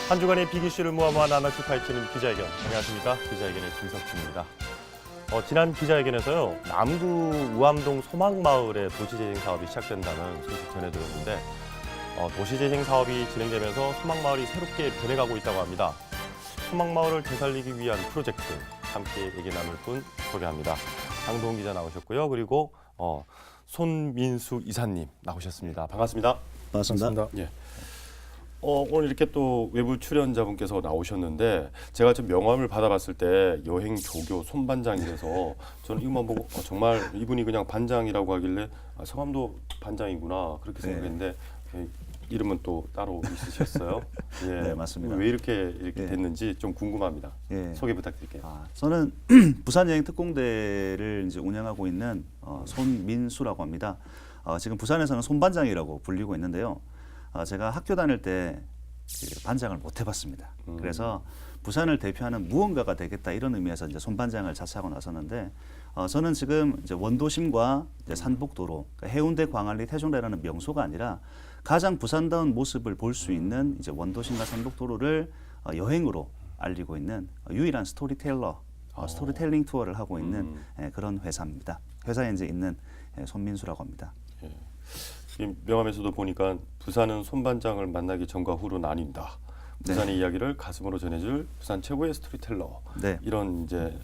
한 주간의 비기슈를 모아모아 나눠줄 파헤치는 기자회견. 안녕하십니까. 기자회견의 김석준입니다. 지난 기자회견에서요. 남구 우암동 소망마을의 도시재생 사업이 시작된다는 소식 전해드렸는데 도시재생 사업이 진행되면서 소망마을이 새롭게 변해가고 있다고 합니다. 소망마을을 되살리기 위한 프로젝트 함께 얘기 나눌 분 소개합니다. 장동 기자 나오셨고요. 그리고 손민수 이사님 나오셨습니다. 반갑습니다. 반갑습니다. 예. 오늘 이렇게 또 외부 출연자분께서 나오셨는데 제가 좀 명함을 받아봤을 때 여행 조교 손반장이라서 저는 이것만 보고 정말 이분이 그냥 반장이라고 하길래 성함도 반장이구나 그렇게 생각했는데 이름은 또 따로 있으셨어요? 예. 네, 맞습니다. 왜 이렇게 됐는지 좀 궁금합니다. 예. 소개 부탁드릴게요. 저는 부산 여행 특공대를 이제 운영하고 있는 손민수라고 합니다. 지금 부산에서는 손반장이라고 불리고 있는데요. 제가 학교 다닐 때 반장을 못 해봤습니다. 그래서 부산을 대표하는 무언가가 되겠다 이런 의미에서 이제 손반장을 자처하고 나섰는데 저는 지금 이제 원도심과 이제 산복도로 그러니까 해운대, 광안리, 태종대라는 명소가 아니라 가장 부산다운 모습을 볼 수 있는 이제 원도심과 산복도로를 여행으로 알리고 있는 유일한 스토리텔러, 스토리텔링 투어를 하고 있는 그런 회사입니다. 회사에 이제 있는 손민수라고 합니다. 예. 이 명함에서도 보니까 부산은 손반장을 만나기 전과 후로 나뉜다. 부산의 이야기를 가슴으로 전해줄 부산 최고의 스토리텔러. 네. 이런 이제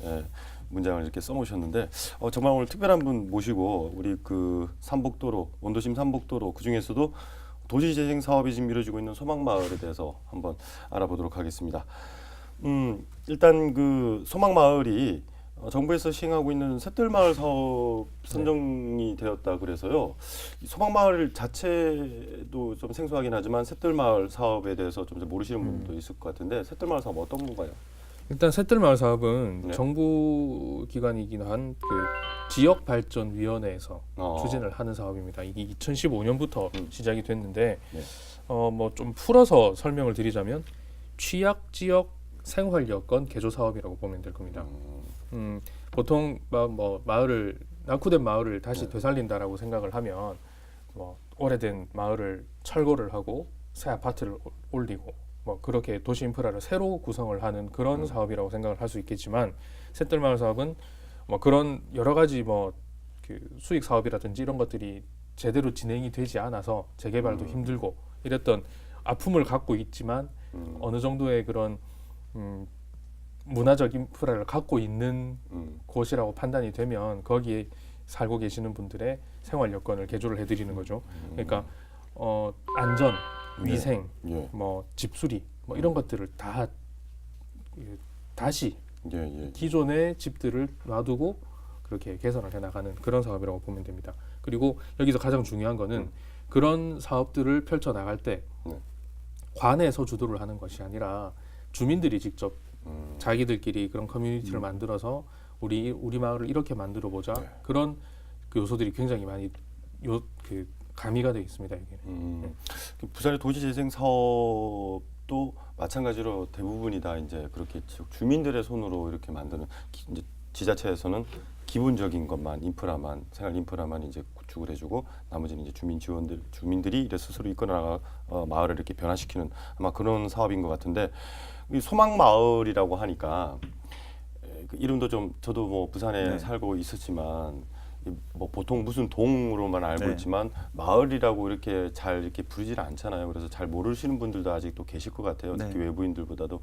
문장을 이렇게 써놓으셨는데 정말 오늘 특별한 분 모시고 우리 그 산복도로 원도심 산복도로 그 중에서도 도시재생 사업이 지금 이루어지고 있는 소망마을에 대해서 한번 알아보도록 하겠습니다. 일단 그 소망마을이 정부에서 시행하고 있는 샛들마을 사업 선정이 되었다 그래서요. 이 소망마을 자체도 좀 생소하긴 하지만 샛들마을 사업에 대해서 좀 모르시는 분도 있을 것 같은데 샛들마을 사업 어떤 건가요? 일단 샛들마을 사업은 네. 정부 기관이긴 한 그 지역발전위원회에서 어. 추진을 하는 사업입니다. 이게 2015년부터 시작이 됐는데 네. 뭐 좀 풀어서 설명을 드리자면 취약 지역 생활 여건 개조 사업이라고 보면 될 겁니다. 보통 뭐 마을을 낙후된 마을을 다시 되살린다라고 생각을 하면 뭐 오래된 마을을 철거를 하고 새 아파트를 올리고 뭐 그렇게 도시 인프라를 새로 구성을 하는 그런 사업이라고 생각을 할 수 있겠지만 샛들마을 사업은 뭐 그런 여러 가지 뭐 그 수익 사업이라든지 이런 것들이 제대로 진행이 되지 않아서 재개발도 힘들고 이랬던 아픔을 갖고 있지만 어느 정도의 그런 문화적 인프라를 갖고 있는 곳이라고 판단이 되면 거기에 살고 계시는 분들의 생활 여건을 개조를 해드리는 거죠. 그러니까 안전, 위생, 뭐 집수리, 뭐 이런 것들을 다 다시 기존의 집들을 놔두고 그렇게 개선을 해나가는 그런 사업이라고 보면 됩니다. 그리고 여기서 가장 중요한 거는 그런 사업들을 펼쳐 나갈 때 관에서 주도를 하는 것이 아니라 주민들이 직접 자기들끼리 그런 커뮤니티를 만들어서 우리 마을을 이렇게 만들어 보자 그런 그 요소들이 굉장히 많이 가미가 되어 있습니다. 여기는. 부산의 도시재생 사업도 마찬가지로 대부분이 다 이제 그렇게 주민들의 손으로 이렇게 만드는 이제 지자체에서는 기본적인 것만 인프라만 생활 인프라만 이제 구축을 해주고 나머지는 이제 주민들이 이래 스스로 이끌어나가 마을을 이렇게 변화시키는 아마 그런 사업인 것 같은데 이 소망마을이라고 하니까 그 이름도 좀 저도 뭐 부산에 살고 있었지만 뭐 보통 무슨 동으로만 알고 있지만 마을이라고 이렇게 잘 이렇게 부르지는 않잖아요. 그래서 잘 모르시는 분들도 아직도 계실 것 같아요. 특히 외부인들보다도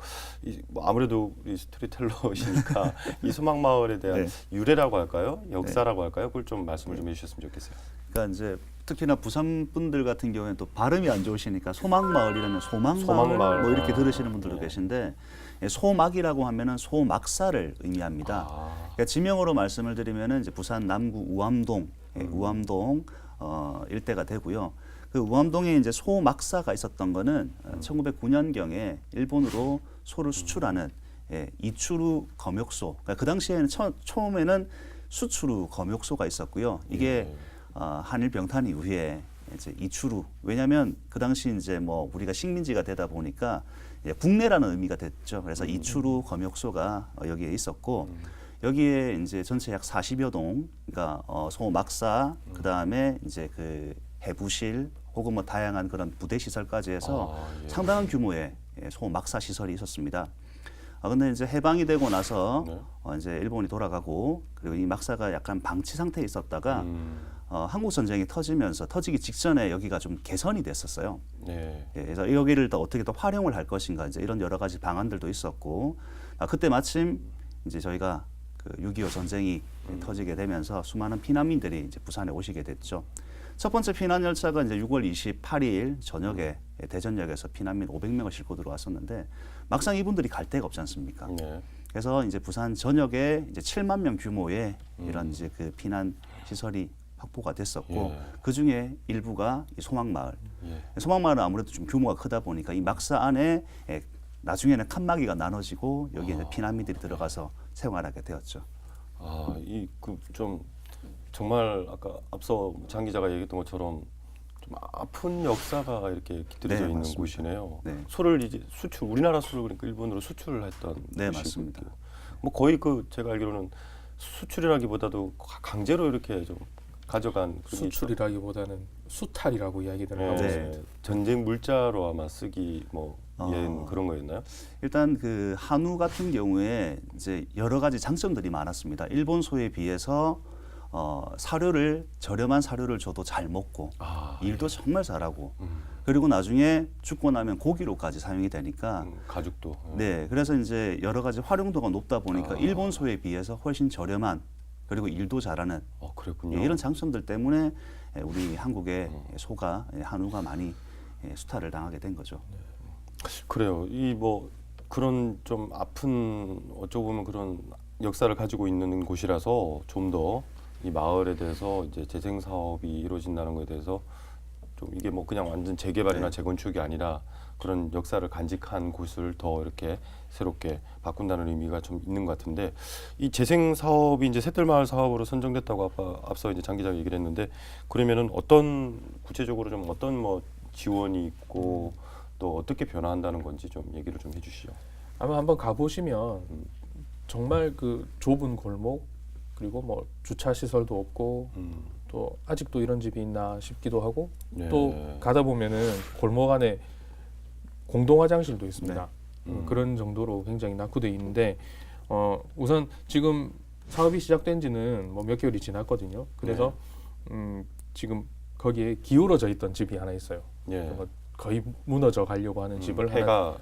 뭐 아무래도 우리 스토리텔러시니까 이 소망마을에 대한 유래라고 할까요, 역사라고 할까요? 그걸 좀 말씀을 좀 해주셨으면 좋겠어요. 그러니까 이제 특히나 부산 분들 같은 경우에는 또 발음이 안 좋으시니까 소망마을이라는 소망마을 뭐 이렇게 들으시는 분들도 계신데 소막이라고 하면은 소막사를 의미합니다. 그러니까 지명으로 말씀을 드리면은 이제 부산 남구 우암동, 우암동 일대가 되고요. 그 우암동에 이제 소막사가 있었던 거는 1909년경에 일본으로 소를 수출하는 이추루 검역소. 그러니까 그 당시에는 처음에는 수추루 검역소가 있었고요. 이게 한일 병탄 이후에 이제 이추루. 왜냐하면 그 당시 이제 뭐 우리가 식민지가 되다 보니까 국내라는 의미가 됐죠. 그래서 이추루 검역소가 여기에 있었고 여기에 이제 전체 약 40여 동, 그러니까 소막사, 그 다음에 이제 그 해부실 혹은 뭐 다양한 그런 부대 시설까지 해서 상당한 규모의 소막사 시설이 있었습니다. 근데 이제 해방이 되고 나서 네. 이제 일본이 돌아가고 그리고 이 막사가 약간 방치 상태에 있었다가 한국 전쟁이 터지기 직전에 여기가 좀 개선이 됐었어요. 네. 그래서 여기를 더 어떻게 더 활용을 할 것인가 이제 이런 여러 가지 방안들도 있었고 그때 마침 이제 저희가 그 6.25 전쟁이 터지게 되면서 수많은 피난민들이 이제 부산에 오시게 됐죠. 첫 번째 피난 열차가 이제 6월 28일 저녁에 대전역에서 피난민 500명을 싣고 들어왔었는데 막상 이분들이 갈 데가 없지 않습니까? 네. 그래서 이제 부산 전역에 이제 7만 명 규모의 이런 이제 그 피난 시설이 확보가 됐었고 예. 그 중에 일부가 이 소막마을. 예. 소막마을은 아무래도 좀 규모가 크다 보니까 이 막사 안에 나중에는 칸막이가 나눠지고 여기에 이제 피난민들이 들어가서 생활하게 되었죠. 이 그 좀 정말 아까 앞서 장 기자가 얘기했던 것처럼 좀 아픈 역사가 이렇게 깃들여져 네, 있는 맞습니다. 곳이네요. 네. 소를 이제 우리나라 소를 그러니까 일본으로 수출을 했던 네, 곳이고. 맞습니다. 뭐 거의 그 제가 알기로는 수출이라기보다도 강제로 이렇게 좀 가져간 그게 수출이라기보다는 수탈이라고 이야기를 네. 하고 네. 있습니다. 전쟁 물자로 아마 쓰기 예, 그런 거였나요? 일단 그 한우 같은 경우에 이제 여러 가지 장점들이 많았습니다. 일본 소에 비해서 사료를 저렴한 사료를 줘도 잘 먹고 일도 정말 잘하고 그리고 나중에 죽고 나면 고기로까지 사용이 되니까 가죽도. 네, 그래서 이제 여러 가지 활용도가 높다 보니까 일본 소에 비해서 훨씬 저렴한 그리고 일도 잘하는 그랬군요. 이런 장점들 때문에 우리 한국의 소가 한우가 많이 수탈을 당하게 된 거죠. 그래요. 이 뭐 그런 좀 아픈 어쩌고 보면 그런 역사를 가지고 있는 곳이라서 좀 더 이 마을에 대해서 이제 재생 사업이 이루어진다는 것에 대해서 좀 이게 뭐 그냥 완전 재개발이나 네. 재건축이 아니라 그런 역사를 간직한 곳을 더 이렇게 새롭게 바꾼다는 의미가 좀 있는 것 같은데 이 재생 사업이 이제 샛들마을 사업으로 선정됐다고 앞서 이제 장 기자가 얘기를 했는데 그러면은 어떤 구체적으로 좀 어떤 뭐 지원이 있고 또 어떻게 변화한다는 건지 좀 얘기를 좀 해주시죠. 아마 한번 가보시면 정말 그 좁은 골목 그리고 뭐 주차 시설도 없고 또 아직도 이런 집이 있나 싶기도 하고 네. 또 가다 보면은 골목 안에 공동 화장실도 있습니다. 그런 정도로 굉장히 낙후돼 있는데 우선 지금 사업이 시작된 지는 뭐 몇 개월이 지났거든요. 그래서 지금 거기에 기울어져 있던 집이 하나 있어요. 예. 뭐 거의 무너져 가려고 하는 집을 해가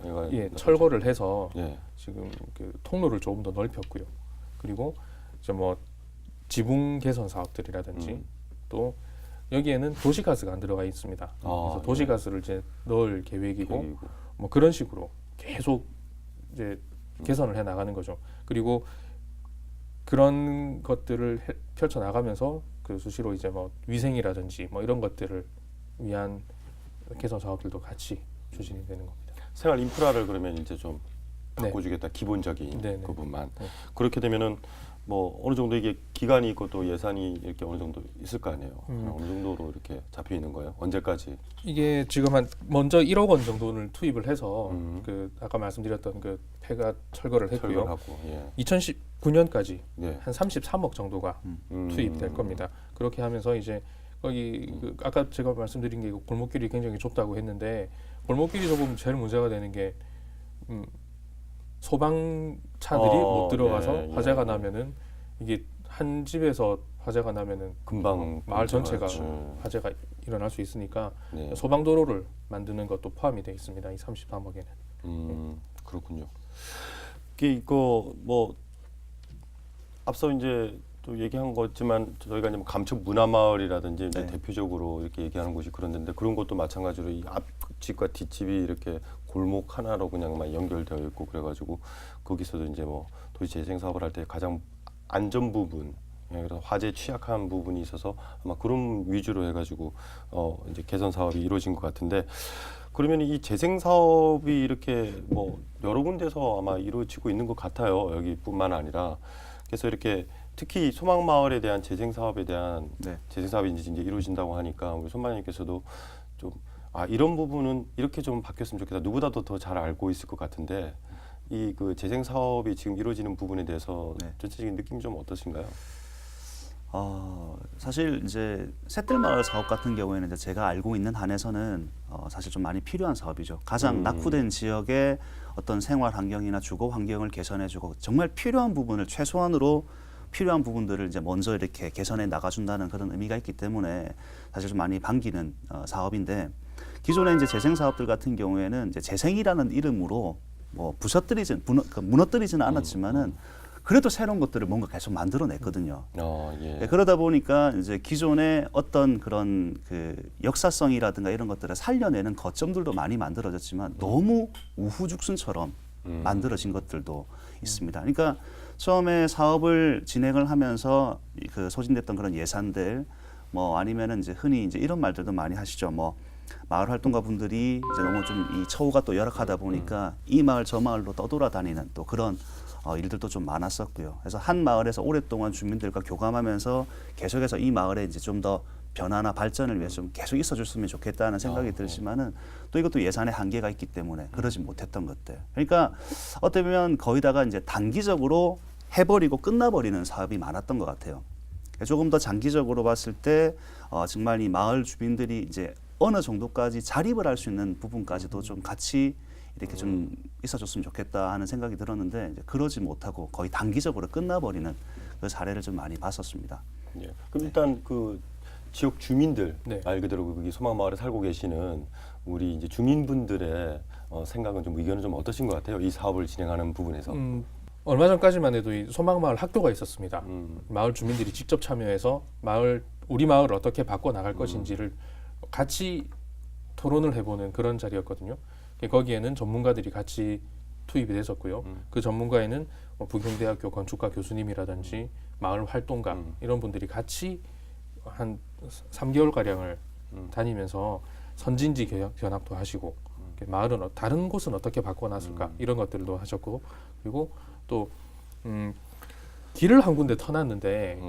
철거를 해서 예. 지금 그 통로를 조금 더 넓혔고요. 그리고 이제 뭐 지붕 개선 사업들이라든지 또 여기에는 도시가스가 안 들어가 있습니다. 그래서 도시가스를 이제 넣을 계획이고 뭐 그런 식으로 계속 이제 개선을 해 나가는 거죠. 그리고 그런 것들을 펼쳐 나가면서 그 수시로 이제 뭐 위생이라든지 뭐 이런 것들을 위한 개선 사업들도 같이 추진이 되는 겁니다. 생활 인프라를 그러면 이제 좀 바꿔주겠다. 기본적인 네네. 부분만. 네. 그렇게 되면은 뭐 어느 정도 이게 기간이 있고 또 예산이 이렇게 어느 정도 있을 거 아니에요. 어느 정도로 이렇게 잡혀 있는 거예요? 언제까지? 이게 지금 한 먼저 1억 원 정도를 투입을 해서 그 아까 말씀드렸던 그 폐가 철거를 했고요. 철거하고. 예. 2019년까지 예. 한 33억 정도가 투입될 겁니다. 그렇게 하면서 이제 거기 그 아까 제가 말씀드린 게 골목길이 굉장히 좁다고 했는데 골목길이 좁으면 제일 문제가 되는 게 소방차들이 못 들어가서 화재가 나면은 이게 한 집에서 화재가 나면은 금방 마을 전체가 맞죠. 화재가 일어날 수 있으니까 네. 소방도로를 만드는 것도 포함이 되어 있습니다. 이 33억에는. 그렇군요. 이거 뭐 앞서 이제 또 얘기한 거지만 저희가 이제 뭐 감천 문화마을이라든지 이제 대표적으로 이렇게 얘기하는 곳이 그런 데인데 그런 것도 마찬가지로 이 앞집과 뒷집이 이렇게 골목 하나로 그냥 막 연결되어 있고 그래가지고 거기서도 이제 뭐 도시 재생 사업을 할 때 가장 안전 부분 그래서 화재 취약한 부분이 있어서 아마 그런 위주로 해가지고 이제 개선 사업이 이루어진 것 같은데 그러면 이 재생 사업이 이렇게 뭐 여러 군데서 아마 이루어지고 있는 것 같아요. 여기뿐만 아니라 그래서 이렇게 특히 소망마을에 대한 재생 사업에 대한 재생 사업이 이제 이루어진다고 하니까 우리 손마님께서도 좀 이런 부분은 이렇게 좀 바뀌었으면 좋겠다. 누구보다도 더 잘 알고 있을 것 같은데 이 그 재생 사업이 지금 이루어지는 부분에 대해서 전체적인 느낌이 좀 어떠신가요? 사실 이제 셋들마을 사업 같은 경우에는 이제 제가 알고 있는 한에서는 사실 좀 많이 필요한 사업이죠. 가장 낙후된 지역의 어떤 생활 환경이나 주거 환경을 개선해주고 정말 필요한 부분을 최소한으로 필요한 부분들을 이제 먼저 이렇게 개선해 나가준다는 그런 의미가 있기 때문에 사실 좀 많이 반기는 사업인데 기존의 이제 재생 사업들 같은 경우에는 이제 재생이라는 이름으로 뭐 무너뜨리지는 않았지만은 그래도 새로운 것들을 뭔가 계속 만들어냈거든요. 예. 네, 그러다 보니까 이제 기존의 어떤 그런 그 역사성이라든가 이런 것들을 살려내는 거점들도 많이 만들어졌지만 너무 우후죽순처럼 만들어진 것들도 있습니다. 그러니까 처음에 사업을 진행을 하면서 그 소진됐던 그런 예산들 뭐 아니면은 이제 흔히 이제 이런 말들도 많이 하시죠. 뭐 마을 활동가 분들이 이제 너무 좀 이 처우가 또 열악하다 보니까 이 마을 저 마을로 떠돌아다니는 또 그런 일들도 좀 많았었고요. 그래서 한 마을에서 오랫동안 주민들과 교감하면서 계속해서 이 마을에 이제 좀 더 변화나 발전을 위해서 좀 계속 있어줬으면 좋겠다는 생각이 들지만은 또 이것도 예산의 한계가 있기 때문에 그러지 못했던 것들. 그러니까 어떻게 보면 거의다가 이제 단기적으로 해버리고 끝나버리는 사업이 많았던 것 같아요. 조금 더 장기적으로 봤을 때 정말 이 마을 주민들이 이제 어느 정도까지 자립을 할 수 있는 부분까지도 좀 같이 이렇게 좀 있어줬으면 좋겠다 하는 생각이 들었는데 이제 그러지 못하고 거의 단기적으로 끝나버리는 그 사례를 좀 많이 봤었습니다. 예. 그럼 일단 그 지역 주민들 네. 말 그대로 거기 소망마을에 살고 계시는 우리 이제 주민분들의 생각은 좀 의견은 좀 어떠신 것 같아요? 이 사업을 진행하는 부분에서. 얼마 전까지만 해도 이 소망마을 학교가 있었습니다. 음. 마을 주민들이 직접 참여해서 우리 마을을 어떻게 바꿔 나갈 것인지를 같이 토론을 해보는 그런 자리였거든요. 거기에는 전문가들이 같이 투입이 됐었고요. 그 전문가에는 뭐 부경대학교 건축가 교수님이라든지 마을 활동가 이런 분들이 같이 한 3개월 가량을 다니면서 선진지 견학도 하시고 마을은 다른 곳은 어떻게 바꿔놨을까 이런 것들도 하셨고 그리고 또 길을 한 군데 터놨는데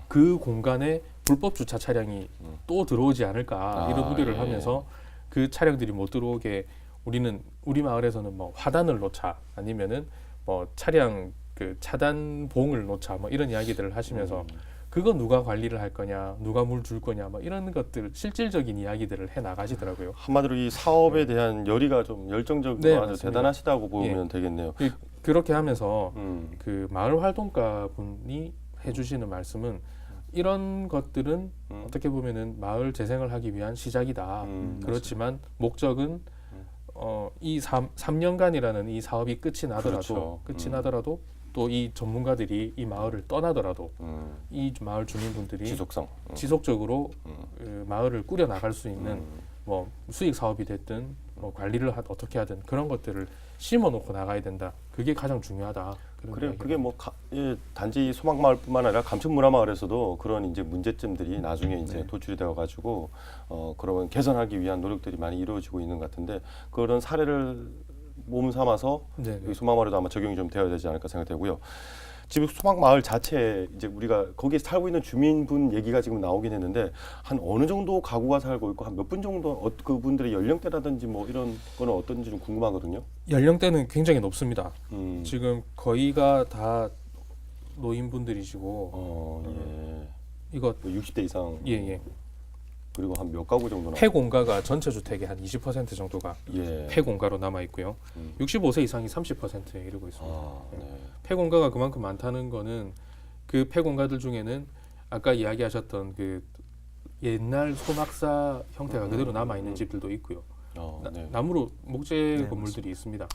그 공간에 불법 주차 차량이 또 들어오지 않을까 이런 우려를 예. 하면서 그 차량들이 못 들어오게 우리 마을에서는 뭐 화단을 놓자 아니면은 뭐 차량 그 차단봉을 놓자 뭐 이런 이야기들을 하시면서 그거 누가 관리를 할 거냐 누가 물 줄 거냐 뭐 이런 것들 실질적인 이야기들을 해 나가시더라고요. 한마디로 이 사업에 대한 열의가 좀 열정적으로 네, 아주 맞습니다. 대단하시다고 보면 되겠네요. 그렇게 하면서 음. 그 마을 활동가 분이 해주시는 말씀은 이런 것들은 어떻게 보면은 마을 재생을 하기 위한 시작이다. 그렇지만 목적은 이 3년간이라는 이 사업이 끝이 나더라도 그렇죠. 또 이 전문가들이 이 마을을 떠나더라도 이 마을 주민분들이 지속적으로 그 마을을 꾸려 나갈 수 있는 뭐 수익 사업이 됐든 뭐 관리를 어떻게 하든 그런 것들을 심어 놓고 나가야 된다. 그게 가장 중요하다. 그래 그게 뭐 단지 소망마을뿐만 아니라 감천문화마을에서도 그런 이제 문제점들이 나중에 이제 도출이 되어 가지고 그러면 개선하기 위한 노력들이 많이 이루어지고 있는 것 같은데 그런 사례를 몸 삼아서 이 소망마을에도 아마 적용이 좀 되어야 되지 않을까 생각되고요. 지금 소망마을 자체 이제 우리가 거기에 살고 있는 주민분 얘기가 지금 나오긴 했는데 한 어느 정도 가구가 살고 있고 한 몇 분 정도 그분들의 연령대라든지 뭐 이런 거는 어떤지 좀 궁금하거든요. 연령대는 굉장히 높습니다. 음. 지금 거의가 다 노인분들이시고 이거 60대 이상. 예. 그리고 한 몇 가구 정도나? 폐공가가 전체 주택의 한 20% 정도가 폐공가로 남아 있고요. 65세 이상이 30%에 이르고 있습니다. 폐공가가 그만큼 많다는 거는 그 폐공가들 중에는 아까 이야기하셨던 그 옛날 소막사 형태가 그대로 남아 있는 집들도 있고요. 나무로 목재 건물들이 있습니다.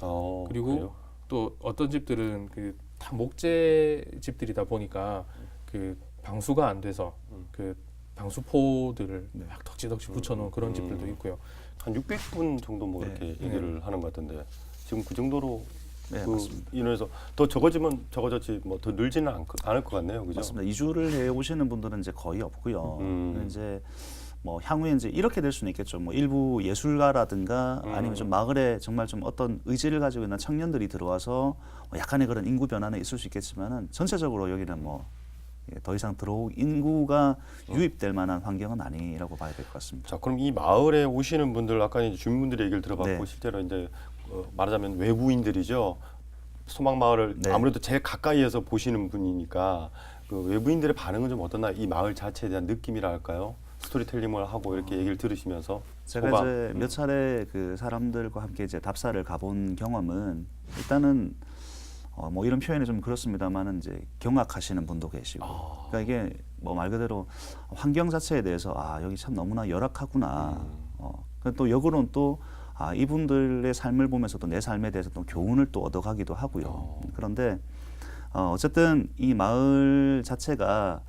그리고 그래요? 또 어떤 집들은 그 다 목재 집들이다 보니까 그 방수가 안 돼서 그 방수포들을 막 덕지덕지 붙여놓은 그런 집들도 있고요. 한 600분 정도 뭐 이렇게 얘기를 하는 것 같은데 지금 그 정도로 맞습니다. 인원에서 더 적어지면 적어졌지 뭐 더 늘지는 않을 것 같네요, 그죠? 맞습니다. 이주를 해 오시는 분들은 이제 거의 없고요. 이제 뭐 향후에 이제 이렇게 될 수는 있겠죠. 뭐 일부 예술가라든가 아니면 좀 마을에 정말 좀 어떤 의지를 가지고 있는 청년들이 들어와서 뭐 약간의 그런 인구 변화는 있을 수 있겠지만은 전체적으로 여기는 뭐 더 이상 인구가 유입될 만한 환경은 아니라고 봐야 될 것 같습니다. 자, 그럼 이 마을에 오시는 분들 아까 이제 주민분들의 얘기를 들어봤고 네. 실제로 이제 말하자면 외부인들이죠. 소망마을을 아무래도 제일 가까이에서 보시는 분이니까 그 외부인들의 반응은 좀 어떠나 이 마을 자체에 대한 느낌이라 할까요? 스토리텔링을 하고 이렇게 얘기를 들으시면서 제가 소감. 이제 몇 차례 그 사람들과 함께 이제 답사를 가본 경험은 일단은 뭐 이런 표현이 좀 그렇습니다만은 이제 경악하시는 분도 계시고, 그러니까 이게 뭐 말 그대로 환경 자체에 대해서 아 여기 참 너무나 열악하구나. 또 역으로는 또 이분들의 삶을 보면서 또 내 삶에 대해서 또 교훈을 또 얻어가기도 하고요. 그런데 어쨌든 이 마을 자체가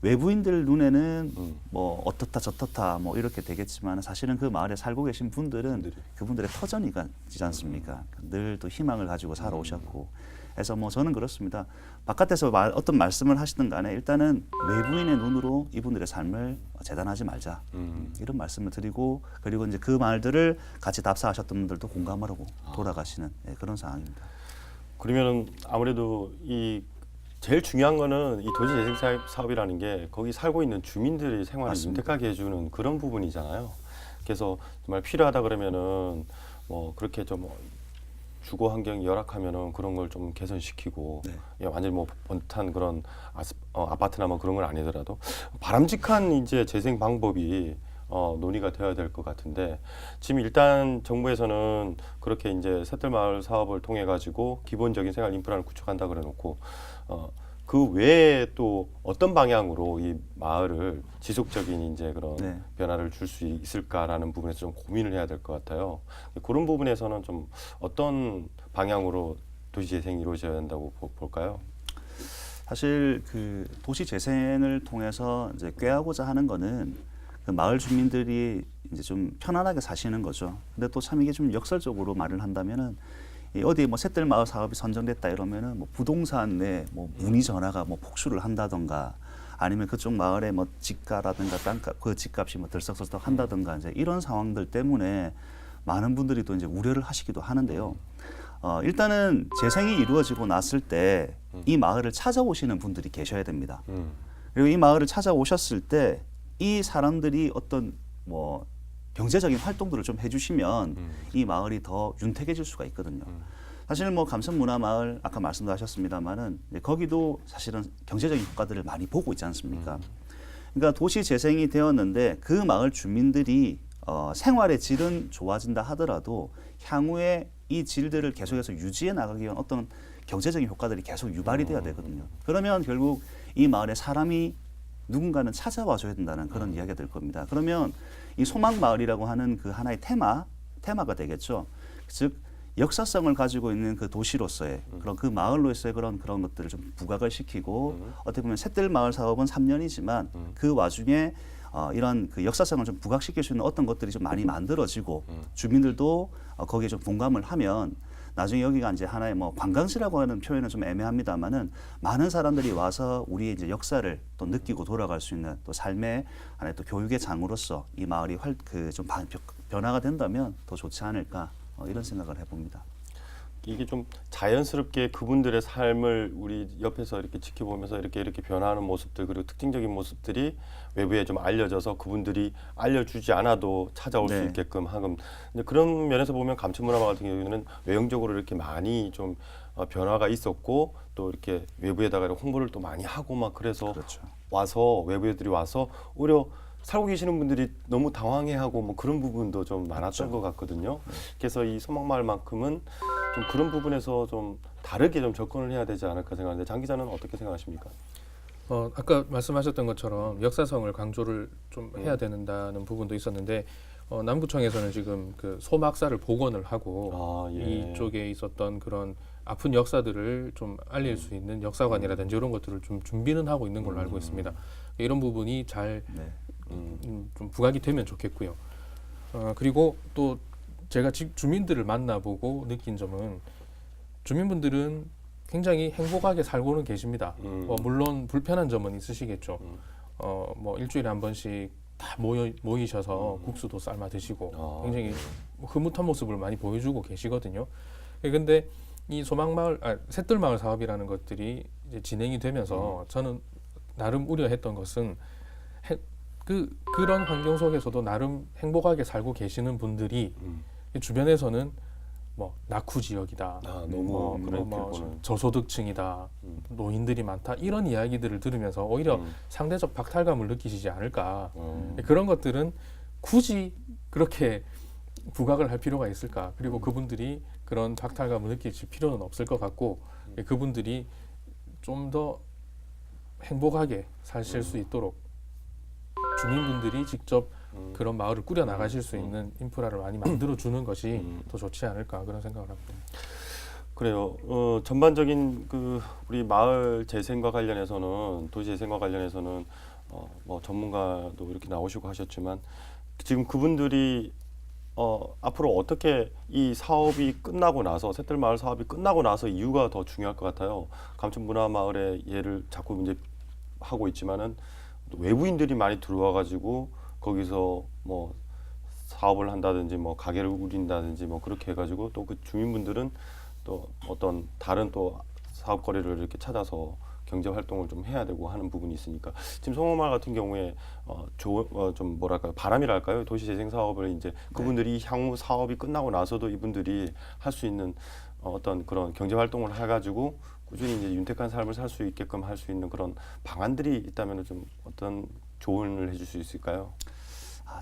외부인들 눈에는 뭐 어떻다 저떻다 뭐 이렇게 되겠지만 사실은 그 마을에 살고 계신 분들은 그분들의 터전이지 않습니까? 늘 또 희망을 가지고 살아오셨고, 그래서 뭐 저는 그렇습니다. 바깥에서 어떤 말씀을 하시든 간에 일단은 외부인의 눈으로 이분들의 삶을 재단하지 말자, 이런 말씀을 드리고, 그리고 이제 그 말들을 같이 답사하셨던 분들도 공감을 하고 돌아가시는 그런 상황입니다. 그러면은 아무래도 이 제일 중요한 거는 이 도시 재생 사업이라는 게 거기 살고 있는 주민들의 생활을 맞습니다. 윤택하게 해주는 그런 부분이잖아요. 그래서 정말 필요하다 그러면은 뭐 그렇게 좀 주거 환경이 열악하면은 그런 걸 좀 개선시키고, 네. 예, 완전히 뭐 번듯한 그런 아파트나 뭐 그런 건 아니더라도 바람직한 이제 재생 방법이 논의가 되어야 될 것 같은데, 지금 일단 정부에서는 그렇게 이제 새들마을 사업을 통해 가지고 기본적인 생활 인프라를 구축한다 그래놓고 그 외에 또 어떤 방향으로 이 마을을 지속적인 이제 그런 네. 변화를 줄 수 있을까라는 부분에서 좀 고민을 해야 될 것 같아요. 그런 부분에서는 좀 어떤 방향으로 도시 재생이 이루어져야 된다고 볼까요? 사실 그 도시 재생을 통해서 이제 꾀하고자 하는 거는 그 마을 주민들이 이제 좀 편안하게 사시는 거죠. 근데 또 참 이게 좀 역설적으로 말을 한다면은 이 어디 뭐 샛들 마을 사업이 선정됐다 이러면은 뭐 부동산 내 뭐 문의 전화가 뭐 폭주를 한다던가, 아니면 그쪽 마을에 뭐 집가라든가 땅값 그 집값이 뭐 들썩들썩 한다던가, 이제 이런 상황들 때문에 많은 분들이 또 이제 우려를 하시기도 하는데요. 일단은 재생이 이루어지고 났을 때 이 마을을 찾아오시는 분들이 계셔야 됩니다. 그리고 이 마을을 찾아오셨을 때 이 사람들이 어떤 뭐 경제적인 활동들을 좀 해주시면 이 마을이 더 윤택해질 수가 있거든요. 사실 뭐 감성문화마을 아까 말씀도 하셨습니다만은 거기도 사실은 경제적인 효과들을 많이 보고 있지 않습니까? 그러니까 도시 재생이 되었는데 그 마을 주민들이 생활의 질은 좋아진다 하더라도 향후에 이 질들을 계속해서 유지해 나가기 위한 어떤 경제적인 효과들이 계속 유발이 돼야 되거든요. 그러면 결국 이 마을에 사람이 누군가는 찾아와 줘야 된다는 그런 이야기가 될 겁니다. 그러면 이 소망마을이라고 하는 그 하나의 테마가 되겠죠. 즉 역사성을 가지고 있는 그 도시로서의 그런 그 마을로서의 그런 것들을 좀 부각을 시키고, 어떻게 보면 샛들 마을 사업은 3년이지만 그 와중에 이런 그 역사성을 좀 부각시킬 수 있는 어떤 것들이 좀 많이 만들어지고 주민들도 거기에 좀 공감을 하면 나중에 여기가 이제 하나의 뭐 관광지라고 하는 표현은 좀 애매합니다만은 많은 사람들이 와서 우리의 이제 역사를 또 느끼고 돌아갈 수 있는 또 삶의 하나의 또 교육의 장으로서 이 마을이 좀 변화가 된다면 더 좋지 않을까, 이런 생각을 해봅니다. 이게 좀 자연스럽게 그분들의 삶을 우리 옆에서 이렇게 지켜보면서 이렇게 변화하는 모습들, 그리고 특징적인 모습들이 외부에 좀 알려져서 그분들이 알려주지 않아도 찾아올 수 네. 있게끔 하는, 그런 면에서 보면 감천문화마 같은 경우에는 외형적으로 이렇게 많이 좀 변화가 있었고, 또 이렇게 외부에다가 홍보를 또 많이 하고 막 그래서 그렇죠. 와서 외부애들이 와서 오히려 살고 계시는 분들이 너무 당황해하고 뭐 그런 부분도 좀 많았던 것 같거든요. 그래서 이 소망마을만큼은 좀 그런 부분에서 좀 다르게 좀 접근을 해야 되지 않을까 생각하는데, 장 기자는 어떻게 생각하십니까? 아까 말씀하셨던 것처럼 역사성을 강조를 좀 해야 된다는 부분도 있었는데, 남구청에서는 지금 그 소막사를 복원을 하고 예. 이쪽에 있었던 그런 아픈 역사들을 좀 알릴 수 있는 역사관이라든지 이런 것들을 좀 준비는 하고 있는 걸로 알고 있습니다. 이런 부분이 잘 좀 부각이 되면 좋겠고요. 그리고 또 제가 주민들을 만나보고 느낀 점은, 주민분들은 굉장히 행복하게 살고는 계십니다. 물론 불편한 점은 있으시겠죠. 뭐 일주일에 한 번씩 다 모이셔서 국수도 삶아 드시고 굉장히 흐뭇한 모습을 많이 보여주고 계시거든요. 근데 이 샛들마을 사업이라는 것들이 이제 진행이 되면서 저는 나름 우려했던 것은 그런 환경 속에서도 나름 행복하게 살고 계시는 분들이 주변에서는 뭐 낙후 지역이다. 너무 그렇게 뭐 보는. 저소득층이다. 노인들이 많다. 이런 이야기들을 들으면서 오히려 상대적 박탈감을 느끼시지 않을까. 그런 것들은 굳이 그렇게 부각을 할 필요가 있을까? 그리고 그분들이 그런 박탈감을 느끼실 필요는 없을 것 같고 그분들이 좀 더 행복하게 사실 수 있도록 주민분들이 직접 그런 마을을 꾸려 나가실 수 있는 인프라를 많이 만들어 주는 것이 더 좋지 않을까 그런 생각을 합니다. 그래요. 전반적인 그 우리 마을 재생과 관련해서는 도시 재생과 관련해서는 뭐 전문가도 이렇게 나오시고 하셨지만 지금 그분들이 앞으로 어떻게 이 사업이 끝나고 나서 샛들마을 사업이 끝나고 나서 이유가 더 중요할 것 같아요. 감천문화마을의 예를 자꾸 이제 하고 있지만은 외부인들이 많이 들어와 가지고 거기서 뭐 사업을 한다든지 뭐 가게를 우린다든지 뭐 그렇게 해가지고 또 그 주민분들은 또 어떤 다른 또 사업거리를 이렇게 찾아서 경제 활동을 좀 해야 되고 하는 부분이 있으니까 지금 송호마을 같은 경우에 좀 뭐랄까요 바람이랄까요 도시재생 사업을 이제 그분들이 향후 사업이 끝나고 나서도 이분들이 할 수 있는 어떤 그런 경제 활동을 해가지고 꾸준히 이제 윤택한 삶을 살 수 있게끔 할 수 있는 그런 방안들이 있다면 좀 어떤 조언을 해줄 수 있을까요?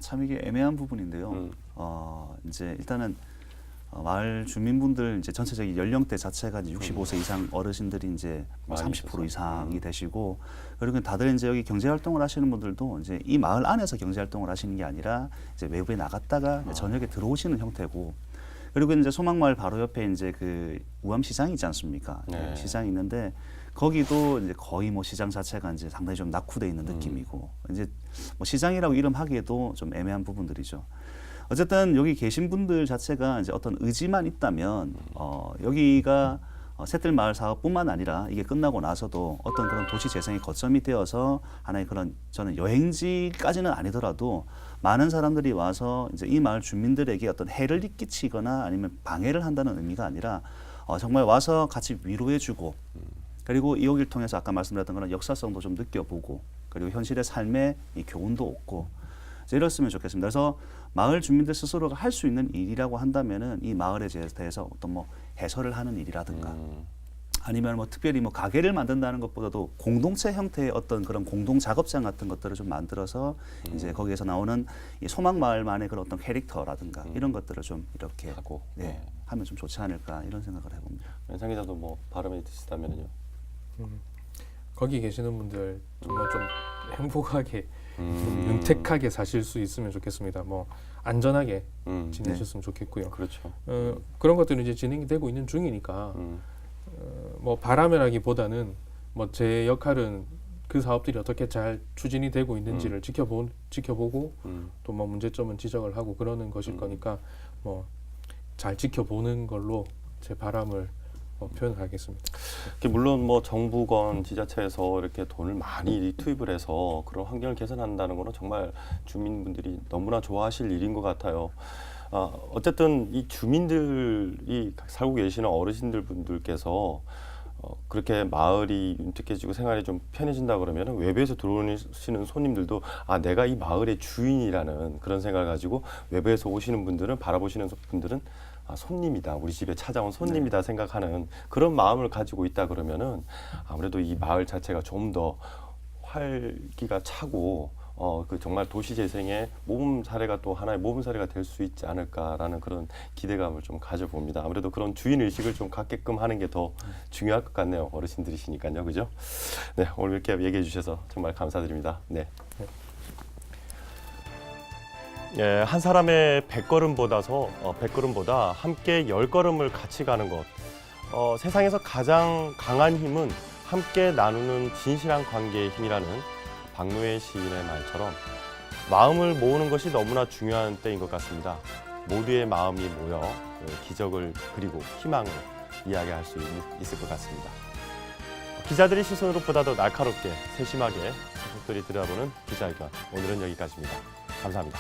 참 이게 애매한 부분인데요. 이제 일단은 마을 주민분들 이제 전체적인 연령대 자체가 이제 65세 이상 어르신들이 이제 30% 이상이 되시고 그리고 다들 이제 여기 경제 활동을 하시는 분들도 이제 이 마을 안에서 경제 활동을 하시는 게 아니라 이제 외부에 나갔다가 이제 저녁에 들어오시는 형태고 그리고 이제 소망마을 바로 옆에 이제 그 우암시장이 있지 않습니까? 네. 시장이 있는데 거기도 이제 거의 뭐 시장 자체가 이제 상당히 좀 낙후돼 있는 느낌이고 이제 뭐 시장이라고 이름하기에도 좀 애매한 부분들이죠. 어쨌든 여기 계신 분들 자체가 이제 어떤 의지만 있다면 여기가 샛들마을 사업뿐만 아니라 이게 끝나고 나서도 어떤 그런 도시 재생의 거점이 되어서 하나의 그런 저는 여행지까지는 아니더라도 많은 사람들이 와서 이제 이 마을 주민들에게 어떤 해를 끼치거나 아니면 방해를 한다는 의미가 아니라 정말 와서 같이 위로해주고 그리고 여기를 통해서 아까 말씀드렸던 그런 역사성도 좀 느껴보고 그리고 현실의 삶의 이 교훈도 얻고 이랬으면 좋겠습니다. 그래서 마을 주민들 스스로가 할 수 있는 일이라고 한다면은 이 마을에 대해서 어떤 뭐 해설을 하는 일이라든가 아니면 뭐 특별히 뭐 가게를 만든다는 것보다도 공동체 형태의 어떤 그런 공동 작업장 같은 것들을 좀 만들어서 이제 거기에서 나오는 이 소망마을만의 그런 어떤 캐릭터라든가 이런 것들을 좀 이렇게 하고 하면 좀 좋지 않을까 이런 생각을 해봅니다. 상 기자도 뭐 발음이 있으시다면요. 거기 계시는 분들 정말 좀 행복하게 좀 윤택하게 사실 수 있으면 좋겠습니다. 뭐 안전하게 지내셨으면 좋겠고요. 그렇죠. 그런 것들은 이제 진행이 되고 있는 중이니까 뭐 바람이라기보다는 뭐 제 역할은 그 사업들이 어떻게 잘 추진이 되고 있는지를 지켜보고 또 뭐 문제점은 지적을 하고 그러는 것일 거니까 뭐 잘 지켜보는 걸로 제 바람을 표현하겠습니다. 물론 뭐 정부건 지자체에서 이렇게 돈을 많이 투입을 해서 그런 환경을 개선한다는 거는 정말 주민분들이 너무나 좋아하실 일인 것 같아요. 어쨌든 이 주민들이 살고 계시는 어르신들 분들께서 그렇게 마을이 윤택해지고 생활이 좀 편해진다 그러면 외부에서 들어오시는 손님들도 내가 이 마을의 주인이라는 그런 생각을 가지고 외부에서 오시는 분들은 바라보시는 분들은 손님이다. 우리 집에 찾아온 손님이다 생각하는 그런 마음을 가지고 있다 그러면은 아무래도 이 마을 자체가 좀 더 활기가 차고 그 정말 도시 재생의 모범 사례가 또 하나의 모범 사례가 될 수 있지 않을까라는 그런 기대감을 좀 가져봅니다. 아무래도 그런 주인 의식을 좀 갖게끔 하는 게 더 중요할 것 같네요. 어르신들이시니까요, 그죠? 네, 오늘 이렇게 얘기해 주셔서 정말 감사드립니다. 네. 예, 한 사람의 100걸음보다 함께 10걸음을 같이 가는 것. 세상에서 가장 강한 힘은 함께 나누는 진실한 관계의 힘이라는 박노해 시인의 말처럼 마음을 모으는 것이 너무나 중요한 때인 것 같습니다. 모두의 마음이 모여 기적을 그리고 희망을 이야기할 수 있을 것 같습니다. 기자들의 시선으로 보다 더 날카롭게 세심하게 소식들이 들여다보는 기자회견. 오늘은 여기까지입니다. 감사합니다.